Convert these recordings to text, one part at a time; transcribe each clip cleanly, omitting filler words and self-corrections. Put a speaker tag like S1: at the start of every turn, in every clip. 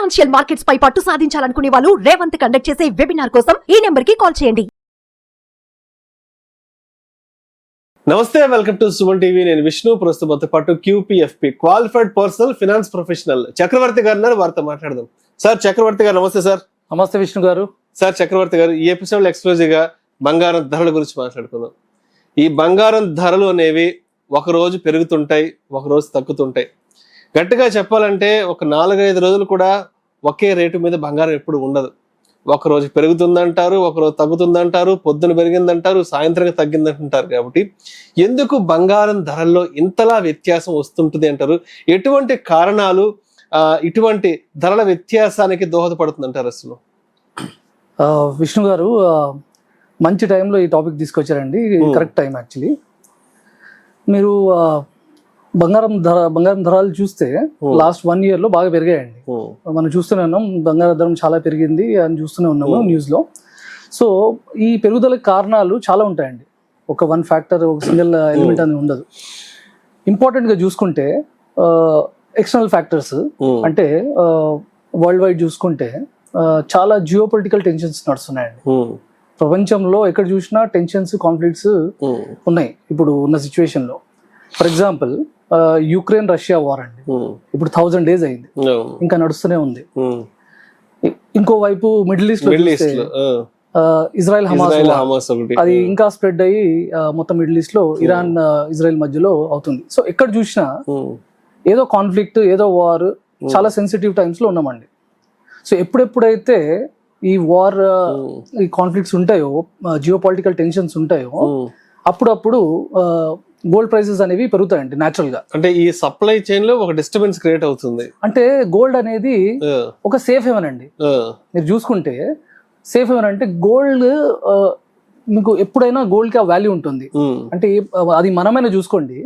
S1: Financial markets పై పట్టు సాధించాలనుకునే వాళ్ళు Revanth conduct చేసే వెబినార్ కోసం ఈ నెంబర్ కి కాల్ చేయండి.
S2: నమస్తే, వెల్కమ్ టు సుమన్ టీవీ. నేను విష్ణు. ప్రస్తుతం పాటు QPFP qualified personal finance professional Chakravarthy గారు ఉన్నారు. వారితో మాట్లాడదాం. సార్ చక్రవర్తి గారు నమస్తే. సార్
S3: నమస్తే విష్ణు గారు.
S2: సార్ చక్రవర్తి గారు, ఈ ఎపిసోడ్ లో ఎక్స్క్లూజివ్ గా బంగారం ధరల గురించి మాట్లాడుకుందాం. ఈ బంగారం ధరలు అనేవి ఒక రోజు పెరుగుతుంటాయి, ఒక రోజు తగ్గుతుంటాయి. గట్టిగా చెప్పాలంటే ఒక 4-5 రోజులు కూడా ఒకే రేటు మీద బంగారం ఎప్పుడు ఉండదు. ఒక రోజు పెరుగుతుందంటారు, ఒక రోజు తగ్గుతుందంటారు, పొద్దున పెరిగిందంటారు, సాయంత్రం తగ్గిందంటారు. కాబట్టి ఎందుకు బంగారం ధరల్లో ఇంతలా వ్యత్యాసం వస్తుంటుంది అంటారు? ఎటువంటి కారణాలు ఇటువంటి ధరల వ్యత్యాసానికి దోహదపడుతుందంటారు అసలు?
S3: విష్ణు గారు, మంచి టైంలో ఈ టాపిక్ తీసుకొచ్చారండి. Correct time actually. మీరు బంగారం ధరలు చూస్తే లాస్ట్ 1 year లో బాగా పెరిగాయండి. మనం చూస్తూనే ఉన్నాం, బంగారం ధర చాలా పెరిగింది అని చూస్తూనే ఉన్నాము న్యూస్ లో. సో ఈ పెరుగుదలకు కారణాలు చాలా ఉంటాయండి. ఒక వన్ ఫ్యాక్టర్, ఒక సింగిల్ ఎలిమెంట్ అనేది ఉండదు. ఇంపార్టెంట్ గా చూసుకుంటే ఎక్స్టర్నల్ ఫ్యాక్టర్స్ అంటే వరల్డ్ వైడ్ చూసుకుంటే చాలా జియో పొలిటికల్ టెన్షన్స్ నడుస్తున్నాయండి. ప్రపంచంలో ఎక్కడ చూసినా టెన్షన్స్, కాన్ఫ్లిక్ట్స్ ఉన్నాయి ఇప్పుడు ఉన్న సిచ్యువేషన్ లో. For example Ukraine Russia war అండి, ఇప్పుడు 1000 days అయింది, ఇంకా నడుస్తూనే ఉంది. ఇంకోవైపు మిడిల్ ఈస్ట్ లో ఇజ్రాయెల్ హమాస్, అది ఇంకా స్ప్రెడ్ అయ్యి మొత్తం మిడిల్ ఈస్ట్ లో ఇరాన్ ఇజ్రాయెల్ మధ్యలో అవుతుంది. సో ఎక్కడ చూసినా ఏదో కాన్ఫ్లిక్ట్, ఏదో వార్, చాలా సెన్సిటివ్ టైమ్స్ లో ఉన్నామండి. సో ఎప్పుడెప్పుడైతే ఈ వార్, ఈ కాన్ఫ్లిక్ట్స్ ఉంటాయో, జియో పొలిటికల్ టెన్షన్స్ ఉంటాయో, అప్పుడప్పుడు గోల్డ్ ప్రైసెస్ అనేవి పెరుగుతాయండి న్యాచురల్ గా.
S2: అంటే ఈ సప్లై చైన్ లో ఒక డిస్టర్బెన్స్ క్రియేట్ అవుతుంది.
S3: అంటే గోల్డ్ అనేది ఒక సేఫ్ హెవెన్ అండి. మీరు చూసుకుంటే సేఫ్ హెవెన్ అంటే గోల్డ్, మీకు ఎప్పుడైనా గోల్డ్ కి ఆ వాల్యూ ఉంటుంది. అంటే అది మనమైనా చూసుకోండి,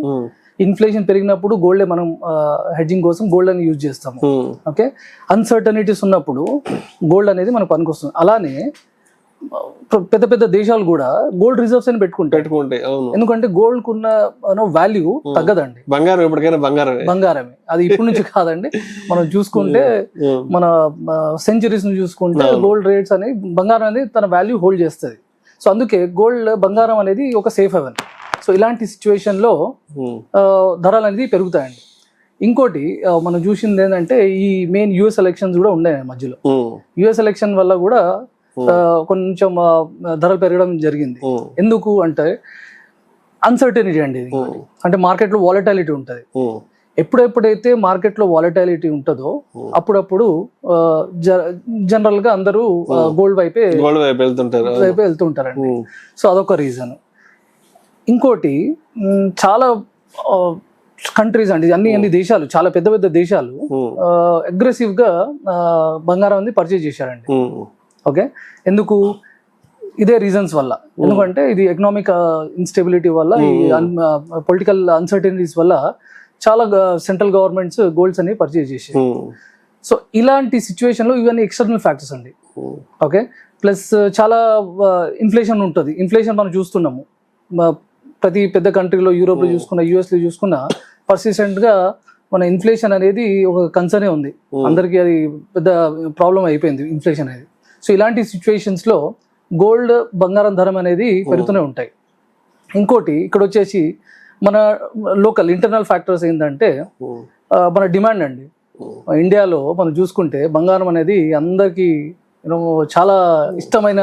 S3: ఇన్ఫ్లేషన్ పెరిగినప్పుడు గోల్డ్ మనం హెడ్జింగ్ కోసం గోల్డ్ అని యూజ్ చేస్తాము. ఓకే, అన్సర్టనిటీస్ ఉన్నప్పుడు గోల్డ్ అనేది మనకు పనికొస్తుంది. అలానే పెద్ద పెద్ద దేశాలు కూడా గోల్డ్ రిజర్వ్స్ అని పెట్టుకుంటాయి. ఎందుకంటే గోల్డ్ కున్న వాల్యూ తగ్గదండి.
S2: బంగారం ఎప్పటికైనా
S3: బంగారమే. అది ఇప్పటి నుంచి కాదండి. మనం చూసుకుంటే మన సెంచరీస్ ను చూసుకుంటే గోల్డ్ రేట్స్ అనేది, బంగారం అనేది తన వాల్యూ హోల్డ్ చేస్తుంది. సో అందుకే బంగారం అనేది ఒక సేఫ్ హెవెన్. సో ఇలాంటి సిచ్యువేషన్ లో ధరలు అనేది పెరుగుతాయండి. ఇంకోటి మనం చూసింది ఏంటంటే ఈ మెయిన్ US ఎలక్షన్స్ కూడా ఉన్నాయి మధ్యలో. US ఎలక్షన్ వల్ల కూడా కొంచెం ధరలు పెరగడం జరిగింది. ఎందుకు అంటే అన్సర్టనిటీ అండి. అంటే మార్కెట్ లో వాలటాలిటీ ఉంటుంది. ఎప్పుడెప్పుడైతే మార్కెట్ లో వాలటాలిటీ ఉంటుందో అప్పుడప్పుడు జనరల్ గా అందరూ గోల్డ్ వైపే వెళ్తుంటారండి. సో అదొక రీజన్. ఇంకోటి, చాలా కంట్రీస్ అండి, అన్ని దేశాలు, చాలా పెద్ద పెద్ద దేశాలు అగ్రెసివ్ గా బంగారం అనేది పర్చేజ్ చేశారండి. ఓకే, ఎందుకు? ఇదే రీజన్స్ వల్ల. ఎందుకంటే ఇది ఎకనామిక్ ఇన్స్టెబిలిటీ వల్ల, ఈ పొలిటికల్ అన్సర్టనిటీస్ వల్ల చాలా సెంట్రల్ గవర్నమెంట్స్ గోల్డ్స్ అనేవి పర్చేజ్ చేశాయి. సో ఇలాంటి సిచ్యువేషన్ లో ఇవన్నీ ఎక్స్టర్నల్ ఫ్యాక్టర్స్ అండి. ఓకే, ప్లస్ చాలా ఇన్ఫ్లేషన్ ఉంటుంది. ఇన్ఫ్లేషన్ మనం చూస్తున్నాము ప్రతి పెద్ద కంట్రీలో, యూరోప్ లో చూసుకున్నా, US లో చూసుకున్నా, పర్సిస్టెంట్ గా మన ఇన్ఫ్లేషన్ అనేది ఒక కన్సర్నే ఉంది అందరికి. అది పెద్ద ప్రాబ్లం అయిపోయింది ఇన్ఫ్లేషన్ అనేది. సో ఇలాంటి సిచ్యువేషన్స్ లో గోల్డ్, బంగారం ధర అనేది పెరుగుతూనే ఉంటాయి. ఇంకోటి ఇక్కడ వచ్చేసి మన లోకల్ ఇంటర్నల్ ఫ్యాక్టర్స్ ఏంటంటే మన డిమాండ్ అండి. ఇండియాలో మనం చూసుకుంటే బంగారం అనేది అందరికి చాలా ఇష్టమైన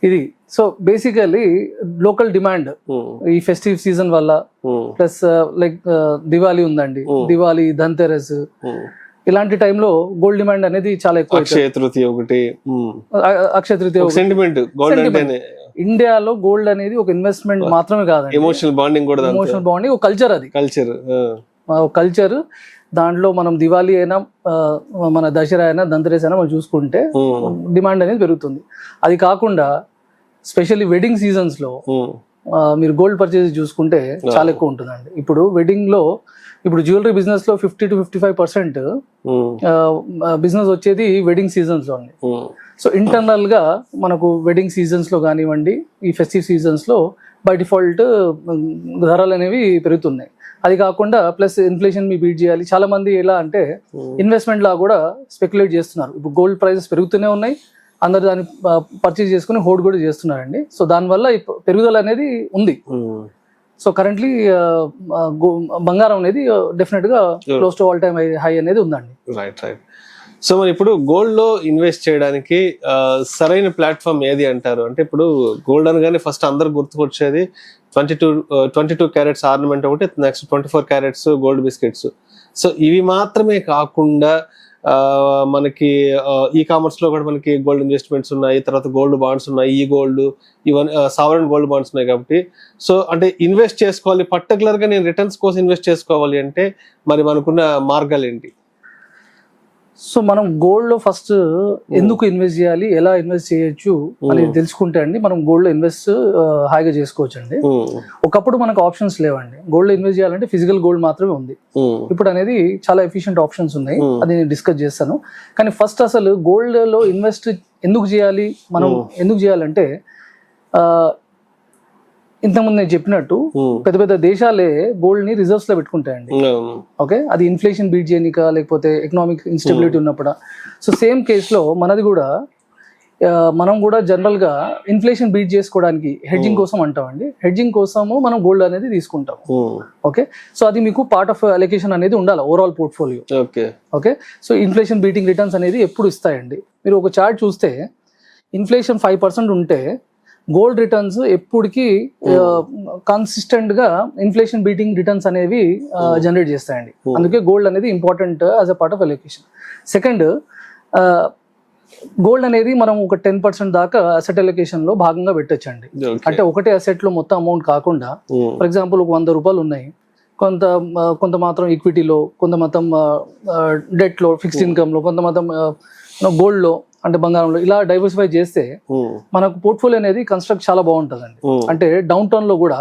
S3: ఇది. సో బేసికలీ లోకల్ డిమాండ్ ఈ ఫెస్టివ్ సీజన్ వల్ల, ప్లస్ లైక్ దివాళీ ఉందండి, దివాళీ, ధన్తెరస్, ఇలాంటి టైంలో గోల్డ్ డిమాండ్ అనేది చాలా ఎక్కువ. అక్షయ తృతీయ ఇండియాలో గోల్డ్ అనేది ఒక ఇన్వెస్ట్మెంట్ మాత్రమే కాదు,
S2: ఎమోషనల్ బాండింగ్,
S3: ఒక కల్చర్. అది కల్చర్. దాంట్లో మనం దివాళీ అయినా, మన దసరా అయినా, ధన్తెరస్ అయినా మనం చూసుకుంటే డిమాండ్ అనేది పెరుగుతుంది. అది కాకుండా స్పెషల్లీ వెడ్డింగ్ సీజన్స్ లో మీరు గోల్డ్ పర్చేస్ చూసుకుంటే చాలా ఎక్కువ ఉంటుందండి. ఇప్పుడు వెడ్డింగ్ లో, ఇప్పుడు జ్యువెలరీ బిజినెస్ లో 50 to 55% బిజినెస్ వచ్చేది వెడ్డింగ్ సీజన్స్ లో. సో ఇంటర్నల్ గా మనకు వెడ్డింగ్ సీజన్స్ లో కానివ్వండి, ఈ ఫెస్టివ్ సీజన్స్ లో బై డిఫాల్ట్ ధరలు అనేవి పెరుగుతున్నాయి. అది కాకుండా ప్లస్ ఇన్ఫ్లేషన్ మీ బీట్ చేయాలి. చాలా మంది ఎలా అంటే ఇన్వెస్ట్మెంట్ లా కూడా స్పెక్యులేట్ చేస్తున్నారు. ఇప్పుడు గోల్డ్ ప్రైసెస్ పెరుగుతూనే ఉన్నాయి, అందరు దాన్ని పర్చేజ్ చేసుకుని హోల్డ్ కూడా చేస్తున్నారండి. సో దానివల్ల పెరుగుదల అనేది ఉంది. సో కరెంట్లీ బంగారం అనేది డెఫినెట్ గా close to all time high అనేది ఉందండి.
S2: రైట్. సో మరి ఇప్పుడు గోల్డ్ లో ఇన్వెస్ట్ చేయడానికి సరైన ప్లాట్ఫామ్ ఏది అంటారు? అంటే ఇప్పుడు గోల్డ్ అనగానే ఫస్ట్ అందరు గుర్తుకొచ్చేది 22 క్యారెట్స్ ఆర్నమెంట్ ఒకటి, next 24 carats gold biscuits. So ఇవి మాత్రమే కాకుండా మనకి ఈ కామర్స్ లో కూడా మనకి గోల్డ్ ఇన్వెస్ట్మెంట్స్ ఉన్నాయి, తర్వాత గోల్డ్ బాండ్స్ ఉన్నాయి, ఈ gold even sovereign gold bonds ఉన్నాయి. కాబట్టి సో అంటే ఇన్వెస్ట్ చేసుకోవాలి, పర్టికులర్ గా నేను రిటర్న్స్ కోసం ఇన్వెస్ట్ చేసుకోవాలి అంటే మరి మనకున్న మార్గాలు ఏంటి?
S3: సో మనం గోల్డ్ లో ఫస్ట్ ఎందుకు ఇన్వెస్ట్ చేయాలి, ఎలా ఇన్వెస్ట్ చేయొచ్చు అనేది తెలుసుకుంటే అండి మనం గోల్డ్ లో ఇన్వెస్ట్ హాయిగా చేసుకోవచ్చు అండి. ఒకప్పుడు మనకు ఆప్షన్స్ లేవండి. గోల్డ్ లో ఇన్వెస్ట్ చేయాలంటే ఫిజికల్ గోల్డ్ మాత్రమే ఉంది. ఇప్పుడు అనేది చాలా ఎఫిషియెంట్ ఆప్షన్స్ ఉన్నాయి, అది నేను డిస్కస్ చేస్తాను. కానీ ఫస్ట్ అసలు గోల్డ్ లో ఇన్వెస్ట్ ఎందుకు చేయాలి, మనం ఎందుకు చేయాలంటే ఇంతకుముందు నేను చెప్పినట్టు పెద్ద పెద్ద దేశాలే గోల్డ్ ని రిజర్వ్స్ లో పెట్టుకుంటాయండి. ఓకే, అది ఇన్ఫ్లేషన్ బీట్ చేయనిక లేకపోతే ఎకనామిక్ ఇన్స్టెబిలిటీ ఉన్నప్పుడు. సో సేమ్ కేస్ లో మనది కూడా మనం కూడా జనరల్ గా ఇన్ఫ్లేషన్ బీట్ చేసుకోవడానికి హెడ్జింగ్ కోసం అంటామండి. హెడ్జింగ్ కోసము మనం గోల్డ్ అనేది తీసుకుంటాం. ఓకే, సో అది మీకు పార్ట్ ఆఫ్ అలొకేషన్ అనేది ఉండాలి overall portfolio. Okay, so inflation beating returns అనేది ఎప్పుడు ఇస్తాయండి. మీరు ఒక చార్ట్ చూస్తే ఇన్ఫ్లేషన్ 5% ఉంటే గోల్డ్ రిటర్న్స్ ఎప్పటికీ కన్సిస్టెంట్ గా ఇన్ఫ్లేషన్ బీటింగ్ రిటర్న్స్ అనేవి జనరేట్ చేస్తాయండి. అందుకే గోల్డ్ అనేది important as a part of allocation. Second, gold అనేది మనం ఒక 10% దాకా అసెట్ అలొకేషన్ లో భాగంగా పెట్టొచ్చండి. అంటే ఒకటే అసెట్ లో మొత్తం అమౌంట్ కాకుండా, ఫర్ ఎగ్జాంపుల్ ఒక 100 రూపాయలు ఉన్నాయి, కొంత మాత్రం ఈక్విటీలో, కొంత మొత్తం డెట్ లో, ఫిక్స్డ్ ఇన్కమ్ లో, కొంత మొత్తం గోల్డ్ లో అంటే బంగారంలో, ఇలా డైవర్సిఫై చేస్తే మనకు పోర్ట్ఫోలియో అనేది కన్స్ట్రక్ట్ చాలా బాగుంటుందండి. అంటే డౌన్ టౌన్ లో కూడా,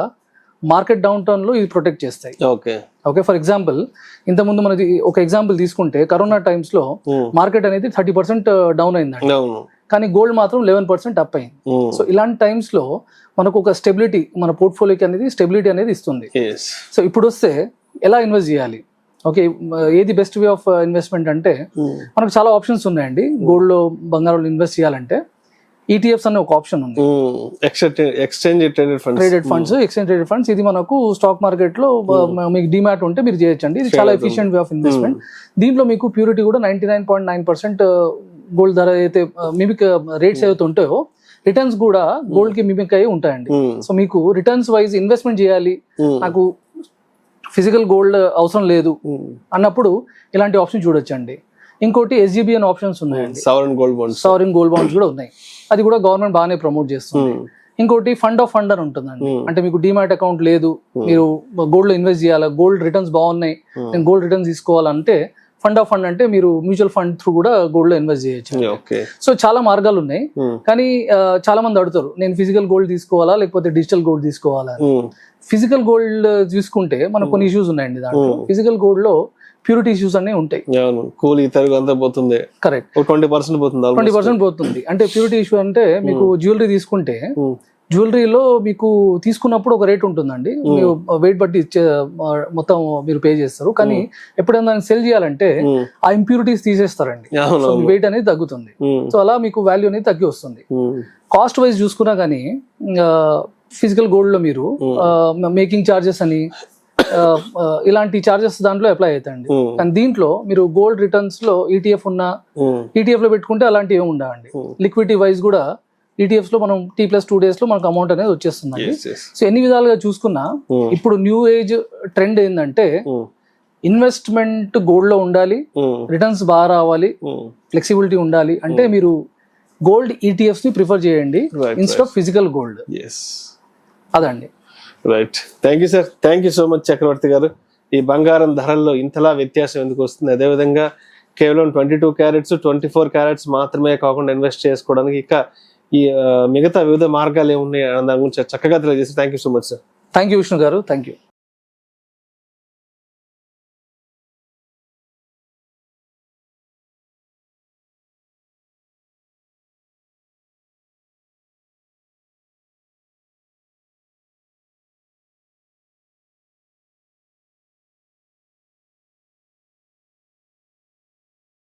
S3: మార్కెట్ డౌన్ టౌన్ లో ఇది ప్రొటెక్ట్ చేస్తాయి. ఓకే, ఫర్ ఎగ్జాంపుల్ ఇంతకుముందు మనది ఒక ఎగ్జాంపుల్ తీసుకుంటే కరోనా టైమ్స్ లో మార్కెట్ అనేది 30% డౌన్ అయిందండి, కానీ గోల్డ్ మాత్రం 11% అప్ అయింది. సో ఇలాంటి టైమ్స్ లో మనకు ఒక స్టెబిలిటీ, మన పోర్ట్ఫోలియోకి అనేది స్టెబిలిటీ అనేది ఇస్తుంది. సో ఇప్పుడు వస్తే ఎలా ఇన్వెస్ట్ చేయాలి, ఓకే, ఏది బెస్ట్ వే ఆఫ్ ఇన్వెస్ట్మెంట్ అంటే మనకు చాలా ఆప్షన్స్ ఉన్నాయండి. గోల్డ్ లో బంగారంలో ఇన్వెస్ట్ చేయాలంటే ఈటీఎఫ్స్ అనే ఒక ఆప్షన్ ఉంది,
S2: ఎక్స్చేంజ్ ట్రేడెడ్
S3: ఫండ్స్. ఇది మనకు స్టాక్ మార్కెట్ లో మీకు డిమాట్ ఉంటే మీరు చేయొచ్చండి. ఇది చాలా ఎఫిషియెంట్ వే ఆఫ్ ఇన్వెస్ట్మెంట్. దీంట్లో మీకు ప్యూరిటీ కూడా 99.9% గోల్డ్ ధర అయితే మిమిక్ రేట్స్ ఏవైతే ఉంటాయో రిటర్న్స్ కూడా గోల్డ్ కి మిమిక్ అయి ఉంటాయండి. సో మీకు రిటర్న్స్ వైజ్ ఇన్వెస్ట్మెంట్ చేయాలి, నాకు ఫిజికల్ గోల్డ్ అవసరం లేదు అన్నప్పుడు ఇలాంటి ఆప్షన్ చూడొచ్చండి. ఇంకోటి SGB అనే ఆప్షన్స్ ఉన్నాయండి, సావరెన్ గోల్డ్ బాండ్స్ కూడా ఉన్నాయి. అది కూడా గవర్నమెంట్ బాగానే ప్రమోట్ చేస్తుంది. ఇంకోటి ఫండ్ ఆఫ్ ఫండ్ అని ఉంటుందండి. అంటే మీకు డిమాట్ అకౌంట్ లేదు, మీరు గోల్డ్ లో ఇన్వెస్ట్ చేయాలి, గోల్డ్ రిటర్న్స్ బాగున్నాయి, నేను గోల్డ్ రిటర్న్స్ తీసుకోవాలంటే ఫండ్ ఆఫ్ ఫండ్ అంటే మీరు మ్యూచువల్ ఫండ్ త్రూ కూడా గోల్డ్ లో ఇన్వెస్ట్ చేయొచ్చు. సో చాలా మార్గాలు ఉన్నాయి. కానీ చాలా మంది అడుగుతారు, నేను ఫిజికల్ గోల్డ్ తీసుకోవాలా లేకపోతే డిజిటల్ గోల్డ్ తీసుకోవాలా. ఫిజికల్ గోల్డ్ చూసుకుంటే మనకు కొన్ని ఇష్యూస్ ఉన్నాయండి. దాంట్లో ఫిజికల్ గోల్డ్ లో ప్యూరిటీ ఇష్యూస్ అనే ఉంటాయి. కరెక్ట్, 20% పోతుంది. అంటే ప్యూరిటీ ఇష్యూ అంటే మీకు జ్యువెలరీ తీసుకుంటే జ్యువెలరీలో మీకు తీసుకున్నప్పుడు ఒక రేట్ ఉంటుందండి, మీరు వెయిట్ బట్టి మొత్తం మీరు పే చేస్తారు. కానీ ఎప్పుడైనా దాన్ని సెల్ చేయాలంటే ఆ ఇంప్యూరిటీస్ తీసేస్తారండి, వెయిట్ అనేది తగ్గుతుంది. సో అలా మీకు వాల్యూ అనేది తగ్గి వస్తుంది. కాస్ట్ వైజ్ చూసుకున్నా కానీ ఫిజికల్ గోల్డ్ లో మీరు మేకింగ్ చార్జెస్ అని ఇలాంటి చార్జెస్ దాంట్లో అప్లై అవుతాయండి. కానీ దీంట్లో మీరు గోల్డ్ రిటర్న్స్ లో ETF ఉన్నా, ETF లో పెట్టుకుంటే అలాంటివి ఏమి ఉండవండి. లిక్విడిటీ వైజ్ కూడా ETFs లో మనం T+2 days లో మనకు అమౌంట్ అనేది వచ్చేస్తుందండి. సో ఎన్ని విధాలుగా చూసుకున్నా ఇప్పుడు న్యూ ఏజ్ ట్రెండ్ ఏంటంటే ఇన్వెస్ట్మెంట్ గోల్డ్ లో ఉండాలి, రిటర్న్స్ బాగా రావాలి, ఫ్లెక్సిబిలిటీ ఉండాలి అంటే మీరు గోల్డ్ ETFs ని ప్రిఫర్ చేయండి ఇన్స్టెడ్ ఆఫ్ ఫిజికల్ గోల్డ్. అదండి.
S2: Right, thank you sir, thank you so much Chakravarthy గారు. ఈ బంగారం ధరల్లో ఇంతలా వ్యత్యాసం ఎందుకు వస్తుంది, అదేవిధంగా కేవలం 22 క్యారెట్స్ 24 క్యారెట్స్ మాత్రమే కాకుండా ఇన్వెస్ట్ చేసుకోవడానికి ఇక ఈ మిగతా వివిధ మార్గాలు ఏమున్నాయి అన్న దాని గురించి చక్కగా తెలియజేసి thank you so much sir.
S3: Thank you Vishnu గారు, థ్యాంక్ యూ.